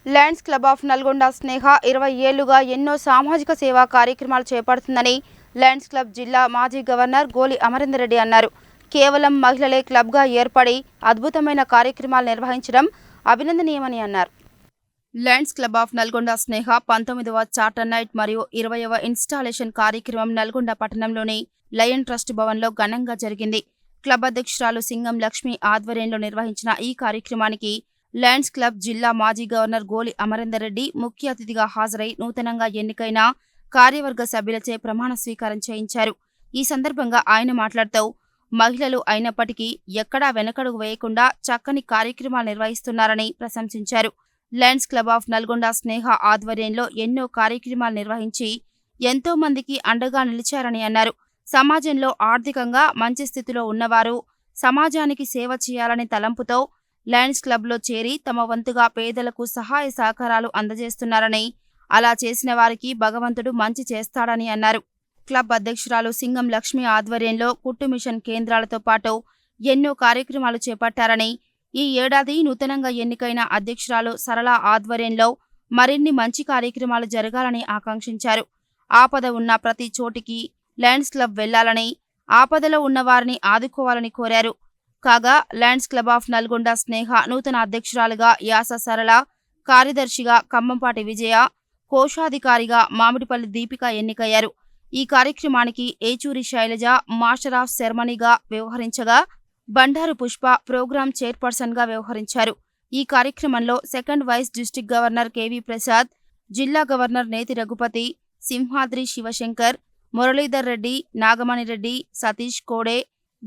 Lions club of Nalgonda స్నేహ 20 ఏళ్లుగా ఎన్నో సామాజిక సేవా కార్యక్రమాలు చేపడుతుందని లయన్స్ క్లబ్ జిల్లా మాజీ గవర్నర్ గోలి అమరేందర్ రెడ్డి అన్నారు. కేవలం మహిళలే క్లబ్గా ఏర్పడి అద్భుతమైన కార్యక్రమాలు నిర్వహించడం అభినందనీయమని అన్నారు. Lions club of Nalgonda Sneha 19వ చార్టర్ నైట్ మరియు 20వ ఇన్స్టాలేషన్ కార్యక్రమం నల్గొండ పట్టణంలోని లయన్ ట్రస్ట్ భవన్లో ఘనంగా జరిగింది. క్లబ్ అధ్యక్షురాలు సింగం లక్ష్మి ఆధ్వర్యంలో నిర్వహించిన ఈ కార్యక్రమానికి లయన్స్ క్లబ్ జిల్లా మాజీ గవర్నర్ గోలి అమరేందర్ రెడ్డి ముఖ్య అతిథిగా హాజరై నూతనంగా ఎన్నికైన కార్యవర్గ సభ్యులచే ప్రమాణ స్వీకారం చేయించారు. ఈ సందర్భంగా ఆయన మాట్లాడుతూ మహిళలు అయినప్పటికీ ఎక్కడా వెనకడుగు వేయకుండా చక్కని కార్యక్రమాలు నిర్వహిస్తున్నారని ప్రశంసించారు. లయన్స్ క్లబ్ ఆఫ్ నల్గొండ స్నేహ ఆధ్వర్యంలో ఎన్నో కార్యక్రమాలు నిర్వహించి ఎంతో మందికి అండగా నిలిచారని అన్నారు. సమాజంలో ఆర్థికంగా మంచి స్థితిలో ఉన్నవారు సమాజానికి సేవ చేయాలని తలంపుతో లయన్స్ క్లబ్లో చేరి తమ వంతుగా పేదలకు సహాయ సహకారాలు అందజేస్తున్నారని, అలా చేసిన వారికి భగవంతుడు మంచి చేస్తాడని అన్నారు. క్లబ్ అధ్యక్షురాలు సింగం లక్ష్మి ఆధ్వర్యంలో కుట్టు మిషన్ కేంద్రాలతో పాటు ఎన్నో కార్యక్రమాలు చేపట్టారని, ఈ ఏడాది నూతనంగా ఎన్నికైన అధ్యక్షురాలు సరళ ఆధ్వర్యంలో మరిన్ని మంచి కార్యక్రమాలు జరగాలని ఆకాంక్షించారు. ఆపద ఉన్న ప్రతి చోటికి లయన్స్ క్లబ్ వెళ్లాలని, ఆపదలో ఉన్నవారిని ఆదుకోవాలని కోరారు. కాగా లయన్స్ క్లబ్ ఆఫ్ నల్గొండ స్నేహ నూతన అధ్యక్షురాలుగా యాస సరళ, కార్యదర్శిగా ఖమ్మంపాటి విజయ, కోశాధికారిగా మామిడిపల్లి దీపిక ఎన్నికయ్యారు. ఈ కార్యక్రమానికి ఏచూరి శైలజ మాస్టర్ ఆఫ్ సెరమనీగా వ్యవహరించగా బండారు పుష్ప ప్రోగ్రాం చైర్పర్సన్గా వ్యవహరించారు. ఈ కార్యక్రమంలో second vice district governor KV Prasad, జిల్లా గవర్నర్ నేతి Raghupathi, Simhadri Shivshankar, Muralidhar Reddy, Nagamani Reddy, Satish Kode,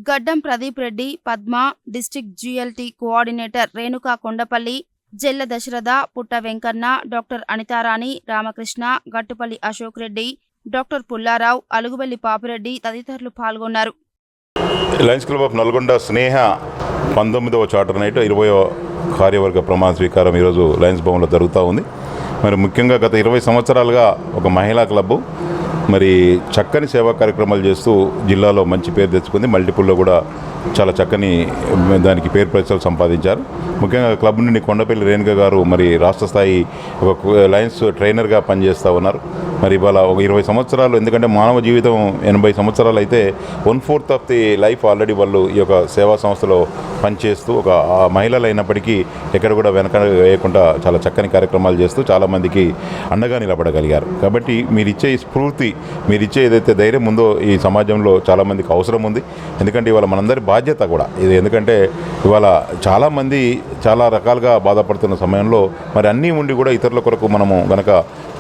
Gaddam Pradeep Reddy, Padma, district GLT coordinator Renuka Kondapalli, Jella Dasharatha, Putta Venkanna, doctor Anitarani, Ramakrishna, Gattupalli Ashok Reddy, doctor Pullarao, Alugubelli Papireddy తదితరులు పాల్గొన్నారు. Lions club of Nalgonda Sneha 19వ చార్టర్ నైట్ 20వ కార్యవర్గ ప్రమాణ స్వీకారం ఈరోజు లయన్స్ భవన్లో జరుగుతూ ఉంది. మరి ముఖ్యంగా గత 20 సంవత్సరాలుగా ఒక మహిళా క్లబ్బు మరి చక్కని సేవా కార్యక్రమాలు చేస్తూ జిల్లాలో మంచి పేరు తెచ్చుకుంది. మల్టిపుల్లో కూడా చాలా చక్కని దానికి పేరు ప్రతిష్టలు సంపాదించారు. ముఖ్యంగా క్లబ్ నుండి కొండపల్లి రేణుక గారు మరి రాష్ట్ర స్థాయి ఒక లయన్స్ ట్రైనర్గా పనిచేస్తూ ఉన్నారు. మరి ఇవాళ ఒక 20 సంవత్సరాలు, ఎందుకంటే మానవ జీవితం 80 సంవత్సరాలు అయితే 1/4 ఆఫ్ ది లైఫ్ ఆల్రెడీ వాళ్ళు ఈ యొక్క సేవా సంస్థలో పనిచేస్తూ ఒక మహిళలు అయినప్పటికీ ఎక్కడ కూడా వెనక వేయకుండా చాలా చక్కని కార్యక్రమాలు చేస్తూ చాలామందికి అండగా నిలబడగలిగారు. కాబట్టి మీరిచ్చే ఈ స్ఫూర్తి, మీరిచ్చే ఏదైతే ధైర్యం ఉందో ఈ సమాజంలో చాలామందికి అవసరం ఉంది. ఎందుకంటే ఇవాళ మనందరి బాధ్యత కూడా ఇది. ఎందుకంటే ఇవాళ చాలామంది చాలా రకాలుగా బాధపడుతున్న సమయంలో మరి అన్నీ ఉండి కూడా ఇతరుల కొరకు మనము గనక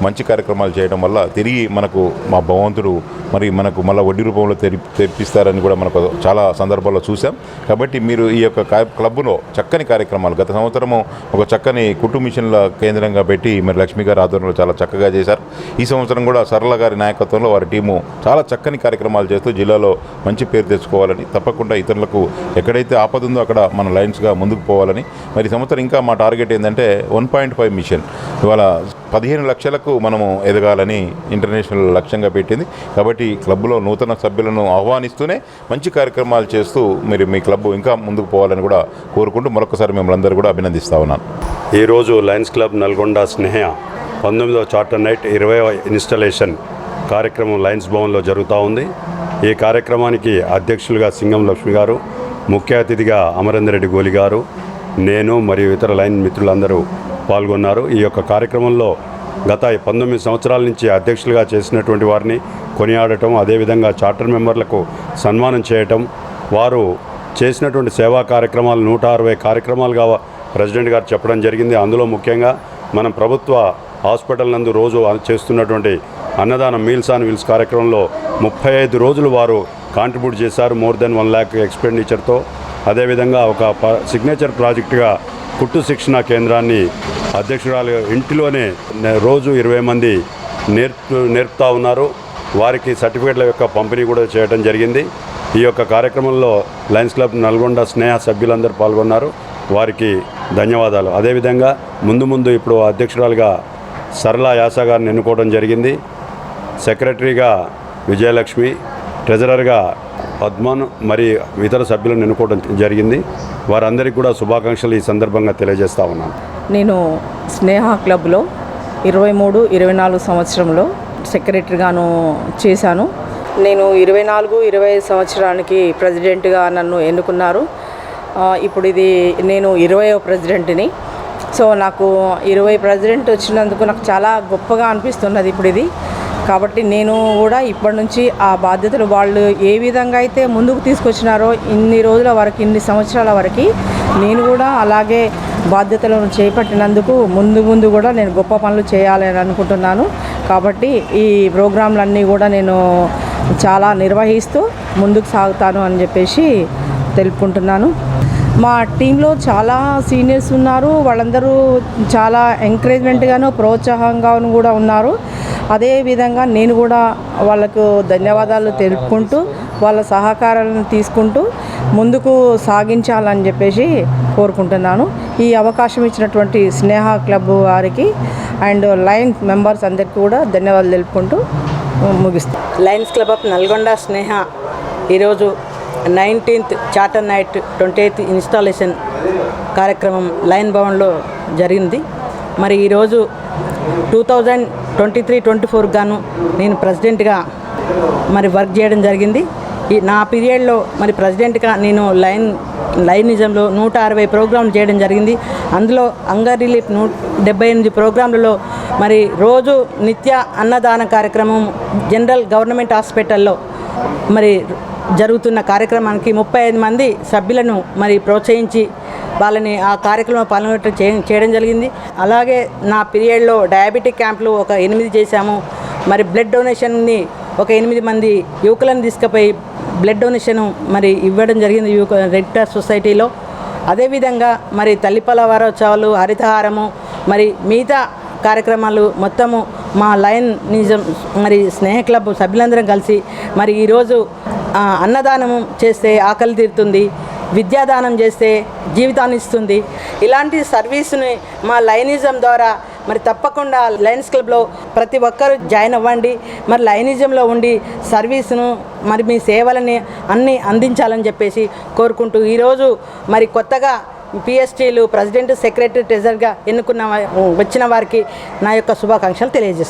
మంచి కార్యక్రమాలు చేయడం వల్ల తిరిగి మనకు మా భగవంతుడు మరి మనకు మళ్ళీ వడ్డీ రూపంలో తెప్పిస్తారని కూడా మనకు చాలా సందర్భాల్లో చూసాం. కాబట్టి మీరు ఈ యొక్క క్లబ్లో చక్కని కార్యక్రమాలు గత సంవత్సరము ఒక చక్కని కుట్టు మిషన్ల కేంద్రంగా పెట్టి మరి లక్ష్మి గారి ఆధ్వర్యంలో చాలా చక్కగా చేశారు. ఈ సంవత్సరం కూడా సరళ గారి నాయకత్వంలో వారి టీము చాలా చక్కని కార్యక్రమాలు చేస్తూ జిల్లాలో మంచి పేరు తెచ్చుకోవాలని, తప్పకుండా ఇతరులకు ఎక్కడైతే ఆపద ఉందో అక్కడ మన లయన్స్గా ముందుకు పోవాలని. మరి ఈ సంవత్సరం ఇంకా మా టార్గెట్ ఏంటంటే 1.5 మిషన్ ఇవాళ 15 లక్షలకు మనము ఎదగాలని ఇంటర్నేషనల్ లక్ష్యంగా పెట్టింది. కాబట్టి క్లబ్లో నూతన సభ్యులను ఆహ్వానిస్తూనే మంచి కార్యక్రమాలు చేస్తూ మీరు మీ క్లబ్ ఇంకా ముందుకు పోవాలని కూడా కోరుకుంటూ మరొకసారి మిమ్మల్ని అందరూ కూడా అభినందిస్తూ ఉన్నాను. ఈరోజు లయన్స్ క్లబ్ నల్గొండ స్నేహ 19వ చార్టర్ నైట్ 20వ ఇన్స్టాలేషన్ కార్యక్రమం లయన్స్ భవన్లో జరుగుతూ ఉంది. ఈ కార్యక్రమానికి అధ్యక్షులుగా సింగం లక్ష్మి గారు, ముఖ్య అతిథిగా అమరేందర్ రెడ్డి గోలి గారు, నేను మరియు ఇతర లైన్ మిత్రులందరూ పాల్గొన్నారు. ఈ యొక్క కార్యక్రమంలో గత 19 సంవత్సరాల నుంచి అధ్యక్షులుగా చేసినటువంటి వారిని కొనియాడటం, అదేవిధంగా చార్టర్ మెంబర్లకు సన్మానం చేయటం, వారు చేసినటువంటి సేవా కార్యక్రమాలు 160 కార్యక్రమాలుగా ప్రెసిడెంట్ గారు చెప్పడం జరిగింది. అందులో ముఖ్యంగా మనం ప్రభుత్వ హాస్పిటల్ నందు రోజు చేస్తున్నటువంటి అన్నదానం మీల్స్ ఆన్ వీల్స్ కార్యక్రమంలో 35 రోజులు వారు కాంట్రిబ్యూట్ చేశారు మోర్ దెన్ 1 lakh ఎక్స్పెండిచర్తో. అదేవిధంగా ఒక సిగ్నేచర్ ప్రాజెక్టుగా కుట్టు శిక్షణ కేంద్రాన్ని అధ్యక్షురాలు ఇంటిలోనే రోజు 20 మంది నేర్పుతూ ఉన్నారు. వారికి సర్టిఫికేట్ల యొక్క పంపిణీ కూడా చేయడం జరిగింది. ఈ యొక్క కార్యక్రమంలో లయన్స్ క్లబ్ నల్గొండ స్నేహ సభ్యులందరూ పాల్గొన్నారు. వారికి ధన్యవాదాలు. అదేవిధంగా ముందు ఇప్పుడు అధ్యక్షురాలుగా సరళ యాస గారిని ఎన్నుకోవడం జరిగింది. సెక్రటరీగా విజయలక్ష్మి, ట్రెజరర్గా పద్మన్ మరి ఇతర సభ్యులను ఎన్నుకోవడం జరిగింది. వారందరికీ కూడా శుభాకాంక్షలు ఈ సందర్భంగా తెలియజేస్తా ఉన్నాను. నేను స్నేహ క్లబ్లో 23-24 సంవత్సరంలో సెక్రటరీగాను చేశాను. నేను 24-25 సంవత్సరానికి ప్రెసిడెంట్గా నన్ను ఎన్నుకున్నారు. ఇప్పుడు ఇది నేను 20వ ప్రెసిడెంట్ని. సో నాకు 20 ప్రెసిడెంట్ వచ్చినందుకు నాకు చాలా గొప్పగా అనిపిస్తున్నది ఇప్పుడు ఇది. కాబట్టి నేను కూడా ఇప్పటి నుంచి ఆ బాధ్యతలు వాళ్ళు ఏ విధంగా అయితే ముందుకు తీసుకొచ్చినారో ఇన్ని రోజుల వరకు, ఇన్ని సంవత్సరాల వరకు నేను కూడా అలాగే బాధ్యతలను చేపట్టినందుకు ముందు కూడా నేను గొప్ప పనులు చేయాలని అనుకుంటున్నాను. కాబట్టి ఈ ప్రోగ్రాంలన్నీ కూడా నేను చాలా నిర్వహిస్తూ ముందుకు సాగుతాను అని చెప్పేసి తెలుపుకుంటున్నాను. మా టీంలో చాలా సీనియర్స్ ఉన్నారు. వాళ్ళందరూ చాలా ఎంకరేజ్మెంట్గాను ప్రోత్సాహంగాను కూడా ఉన్నారు. అదేవిధంగా నేను కూడా వాళ్ళకు ధన్యవాదాలు తెలుపుకుంటూ వాళ్ళ సహకారాలను తీసుకుంటూ ముందుకు సాగించాలని చెప్పేసి కోరుకుంటున్నాను. ఈ అవకాశం ఇచ్చినటువంటి స్నేహ క్లబ్ వారికి అండ్ లయన్స్ మెంబర్స్ అందరికీ కూడా ధన్యవాదాలు తెలుపుకుంటూ ముగిస్తాను. లయన్స్ క్లబ్ ఆఫ్ నల్గొండ స్నేహ ఈరోజు 19th charter night 28th installation కార్యక్రమం లయన్ భవన్లో జరిగింది. మరి ఈరోజు 2023-24 గాను నేను ప్రెసిడెంట్గా మరి వర్క్ చేయడం జరిగింది. ఈ నా పీరియడ్లో మరి ప్రెసిడెంట్గా నేను లయనిజంలో 160 ప్రోగ్రాంలు చేయడం జరిగింది. అందులో అంగర్ రిలీఫ్ 178 ప్రోగ్రాంలలో మరి రోజు నిత్య అన్నదాన కార్యక్రమం జనరల్ గవర్నమెంట్ హాస్పిటల్లో మరి జరుగుతున్న కార్యక్రమానికి 35 మంది సభ్యులను మరి ప్రోత్సహించి వాళ్ళని ఆ కార్యక్రమం పాల్గొనట్టు చేయడం జరిగింది. అలాగే నా పీరియడ్లో డయాబెటిక్ క్యాంపులు ఒక 8 చేశాము. మరి బ్లడ్ డొనేషన్ని ఒక 8 మంది యువకులను తీసుకుపోయి బ్లడ్ డొనేషన్ మరి ఇవ్వడం జరిగింది రెడ్ క్రాస్ సొసైటీలో. అదేవిధంగా మరి తల్లిపల్ల వారోత్సవాలు, హరితహారము, మరి మిగతా కార్యక్రమాలు మొత్తము మా లయన్ నిజం మరి స్నేహ క్లబ్ సభ్యులందరం కలిసి మరి ఈరోజు అన్నదానం చేస్తే ఆకలి తీరుతుంది, విద్యాదానం చేస్తే జీవితాన్ని ఇస్తుంది. ఇలాంటి సర్వీస్ని మా లయనిజం ద్వారా మరి తప్పకుండా లయన్స్ క్లబ్లో ప్రతి ఒక్కరూ జాయిన్ అవ్వండి. మరి లయనిజంలో ఉండి సర్వీస్ను మరి మీ సేవలని అన్నీ అందించాలని చెప్పేసి కోరుకుంటూ ఈరోజు మరి కొత్తగా పిఎస్టీలు ప్రెసిడెంట్, సెక్రటరీ, ట్రెజరర్గా వచ్చిన వారికి నా యొక్క శుభాకాంక్షలు తెలియజేస్తాను.